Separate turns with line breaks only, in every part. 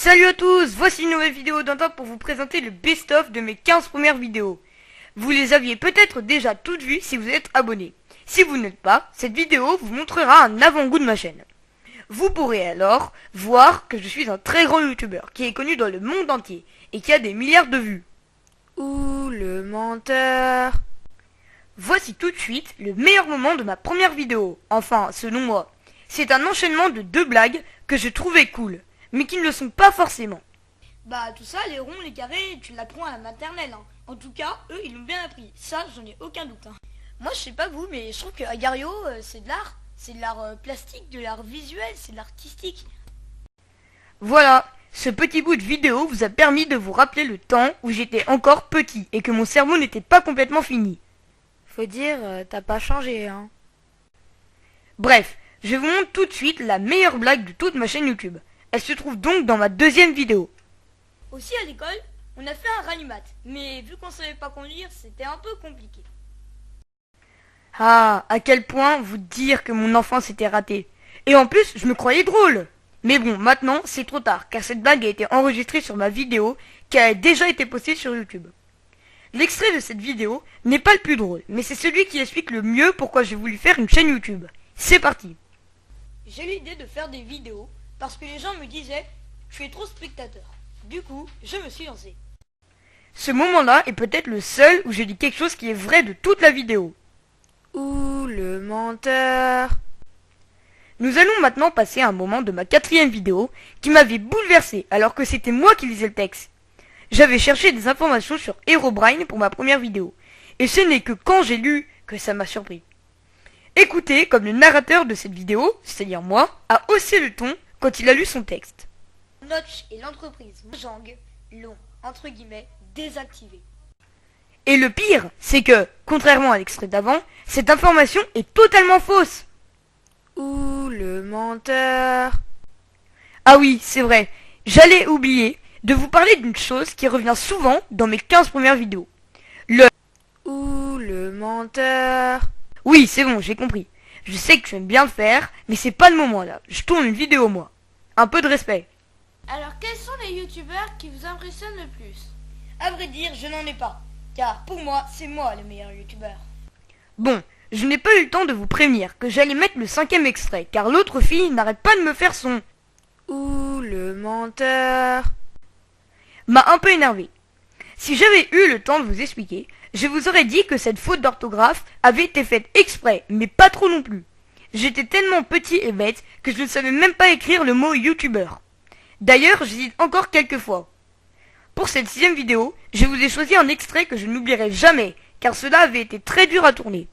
Salut à tous, voici une nouvelle vidéo d'Antin pour vous présenter le best-of de mes 15 premières vidéos. Vous les aviez peut-être déjà toutes vues si vous êtes abonné. Si vous n'êtes pas, cette vidéo vous montrera un avant-goût de ma chaîne. Vous pourrez alors voir que je suis un très grand youtubeur qui est connu dans le monde entier et qui a des milliards de vues. Ouh, le menteur. Voici tout de suite le meilleur moment de ma première vidéo, enfin selon moi. C'est un enchaînement de 2 blagues que je trouvais cool, mais qui ne le sont pas forcément.
Bah tout ça, les ronds, les carrés, tu l'apprends à la maternelle. En tout cas, eux, ils l'ont bien appris. Ça, j'en ai aucun doute. Moi, je sais pas vous, mais je trouve que Agario, c'est de l'art. C'est de l'art plastique, de l'art visuel, c'est de l'art artistique.
Voilà, ce petit bout de vidéo vous a permis de vous rappeler le temps où j'étais encore petit et que mon cerveau n'était pas complètement fini.
Faut dire, t'as pas changé, hein.
Bref, je vous montre tout de suite la meilleure blague de toute ma chaîne YouTube. Elle se trouve donc dans ma deuxième vidéo.
Aussi à l'école, on a fait un rallimat, mais vu qu'on savait pas conduire, c'était un peu compliqué.
Ah, à quel point vous dire que mon enfance était ratée. Et en plus, je me croyais drôle. Mais bon, maintenant, c'est trop tard, car cette blague a été enregistrée sur ma vidéo, qui a déjà été postée sur YouTube. L'extrait de cette vidéo n'est pas le plus drôle, mais c'est celui qui explique le mieux pourquoi j'ai voulu faire une chaîne YouTube. C'est parti.
J'ai eu l'idée de faire des vidéos, parce que les gens me disaient, tu es trop spectateur. Du coup, je me suis lancé.
Ce moment-là est peut-être le seul où je dis quelque chose qui est vrai de toute la vidéo. Ouh, le menteur. Nous allons maintenant passer à un moment de ma 4e vidéo qui m'avait bouleversé alors que c'était moi qui lisais le texte. J'avais cherché des informations sur Herobrine pour ma première vidéo, et ce n'est que quand j'ai lu que ça m'a surpris. Écoutez comme le narrateur de cette vidéo, c'est-à-dire moi, a haussé le ton quand il a lu son texte.
Notch et l'entreprise Mojang l'ont, entre guillemets, désactivé.
Et le pire, c'est que, contrairement à l'extrait d'avant, cette information est totalement fausse. Ouh, le menteur. Ah oui, c'est vrai, j'allais oublier de vous parler d'une chose qui revient souvent dans mes 15 premières vidéos. Ouh, le menteur. Oui, c'est bon, j'ai compris. Je sais que tu aimes bien le faire, mais c'est pas le moment là. Je tourne une vidéo moi. Un peu de respect.
Alors, quels sont les youtubeurs qui vous impressionnent le plus? À vrai dire, je n'en ai pas. Car pour moi, c'est moi le meilleur youtubeur.
Bon, je n'ai pas eu le temps de vous prévenir que j'allais mettre le 5e extrait, car l'autre fille n'arrête pas de me faire son « Ouh, le menteur » m'a un peu énervé. Si j'avais eu le temps de vous expliquer, je vous aurais dit que cette faute d'orthographe avait été faite exprès, mais pas trop non plus. J'étais tellement petit et bête que je ne savais même pas écrire le mot youtubeur. D'ailleurs, j'hésite encore quelques fois. Pour cette 6e vidéo, je vous ai choisi un extrait que je n'oublierai jamais, car cela avait été très dur à tourner.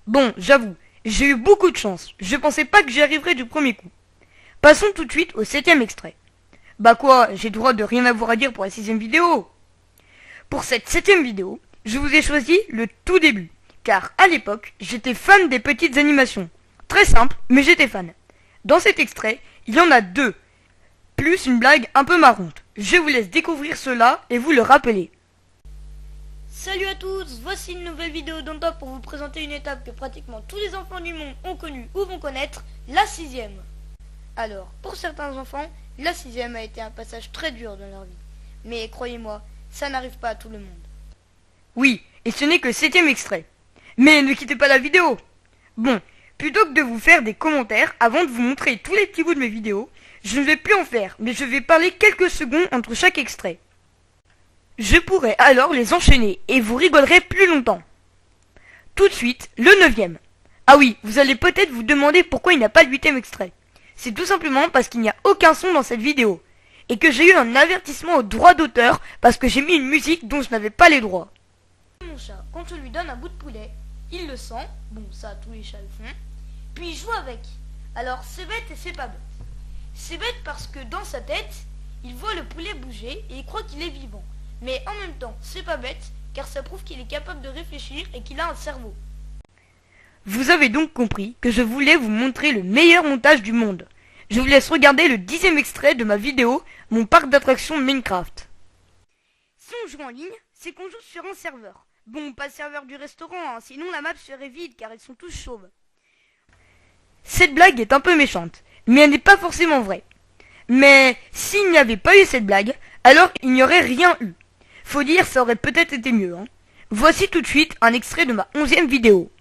Bon, j'avoue, j'ai eu beaucoup de chance. Je pensais pas que j'y arriverais du premier coup. Passons tout de suite au 7e extrait. Bah quoi, j'ai le droit de rien avoir à dire pour la 6e vidéo. Pour cette 7e vidéo, je vous ai choisi le tout début. Car à l'époque, j'étais fan des petites animations. Très simple, mais j'étais fan. Dans cet extrait, il y en a 2. Plus une blague un peu marrante. Je vous laisse découvrir cela et vous le rappeler.
Salut à tous, voici une nouvelle vidéo d'Antin pour vous présenter une étape que pratiquement tous les enfants du monde ont connue ou vont connaître, la 6e. Alors, pour certains enfants, la 6e a été un passage très dur dans leur vie. Mais croyez-moi, ça n'arrive pas à tout le monde.
Oui, et ce n'est que le 7e extrait. Mais ne quittez pas la vidéo. Bon, plutôt que de vous faire des commentaires avant de vous montrer tous les petits bouts de mes vidéos, je ne vais plus en faire, mais je vais parler quelques secondes entre chaque extrait. Je pourrais alors les enchaîner et vous rigolerez plus longtemps. Tout de suite, le 9e. Ah oui, vous allez peut-être vous demander pourquoi il n'y a pas de 8e extrait. C'est tout simplement parce qu'il n'y a aucun son dans cette vidéo. Et que j'ai eu un avertissement au droit d'auteur parce que j'ai mis une musique dont je n'avais pas les droits.
Mon chat, quand je lui donne un bout de poulet, il le sent, bon ça tous les chats le font, puis il joue avec. Alors c'est bête et c'est pas bête. C'est bête parce que dans sa tête, il voit le poulet bouger et il croit qu'il est vivant. Mais en même temps, c'est pas bête, car ça prouve qu'il est capable de réfléchir et qu'il a un cerveau.
Vous avez donc compris que je voulais vous montrer le meilleur montage du monde. Je vous laisse regarder le 10e extrait de ma vidéo, mon parc d'attractions Minecraft. Si on joue en ligne, c'est qu'on joue sur un serveur. Bon, pas serveur du restaurant, hein, sinon la map serait vide car ils sont tous chauves. Cette blague est un peu méchante, mais elle n'est pas forcément vraie. Mais s'il n'y avait pas eu cette blague, alors il n'y aurait rien eu. Faut dire, ça aurait peut-être été mieux. Hein. Voici tout de suite un extrait de ma 11e vidéo.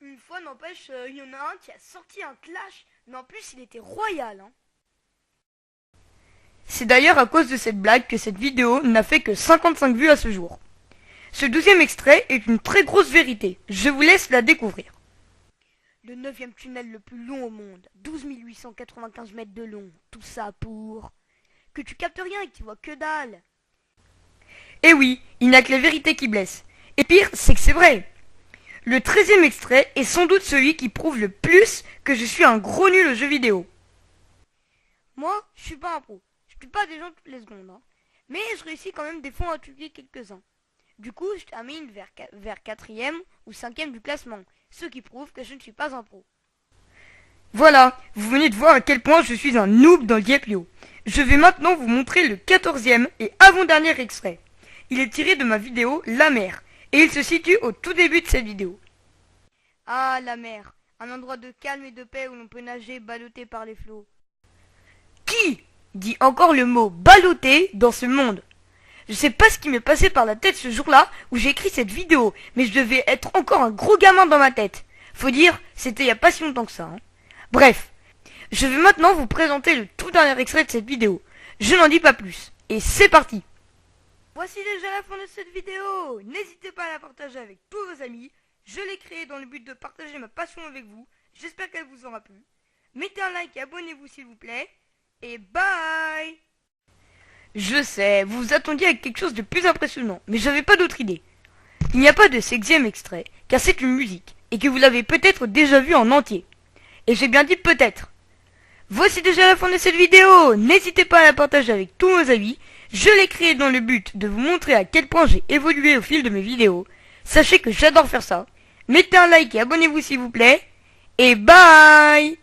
Une fois, n'empêche, il y en a un qui a sorti un clash, mais en plus il était royal. Hein. C'est d'ailleurs à cause de cette blague que cette vidéo n'a fait que 55 vues à ce jour. Ce 12e extrait est une très grosse vérité, je vous laisse la découvrir. Le 9e tunnel le plus long au monde, 12 895 mètres de long, tout ça pour... Que tu captes rien et que tu vois que dalle. Eh oui, il n'y a que la vérité qui blesse. Et pire, c'est que c'est vrai. Le 13e extrait est sans doute celui qui prouve le plus que je suis un gros nul aux jeux vidéo. Moi, je suis pas un pro. Je tue pas des gens toutes les secondes. Hein. Mais je réussis quand même des fois à tuer quelques-uns. Du coup, je termine vers 4e ou 5e du classement. Ce qui prouve que je ne suis pas un pro. Voilà, vous venez de voir à quel point je suis un noob dans Gameplay. Je vais maintenant vous montrer le 14e et avant-dernier extrait. Il est tiré de ma vidéo La mer, et il se situe au tout début de cette vidéo. Ah, la mer, un endroit de calme et de paix où l'on peut nager ballotté par les flots. Qui dit encore le mot ballotté dans ce monde? Je sais pas ce qui m'est passé par la tête ce jour-là où j'ai écrit cette vidéo, mais je devais être encore un gros gamin dans ma tête. Faut dire, c'était il y a pas si longtemps que ça. Hein. Bref, je vais maintenant vous présenter le tout dernier extrait de cette vidéo. Je n'en dis pas plus. Et c'est parti. Voici déjà la fin de cette vidéo. N'hésitez pas à la partager avec tous vos amis. Je l'ai créée dans le but de partager ma passion avec vous. J'espère qu'elle vous aura plu. Mettez un like et abonnez-vous s'il vous plaît. Et bye. Je sais, vous vous attendiez à quelque chose de plus impressionnant, mais j'avais pas d'autre idée. Il n'y a pas de 16e extrait, car c'est une musique, et que vous l'avez peut-être déjà vu en entier. Et j'ai bien dit peut-être. Voici déjà la fin de cette vidéo. N'hésitez pas à la partager avec tous vos amis. Je l'ai créée dans le but de vous montrer à quel point j'ai évolué au fil de mes vidéos. Sachez que j'adore faire ça. Mettez un like et abonnez-vous s'il vous plaît. Et bye!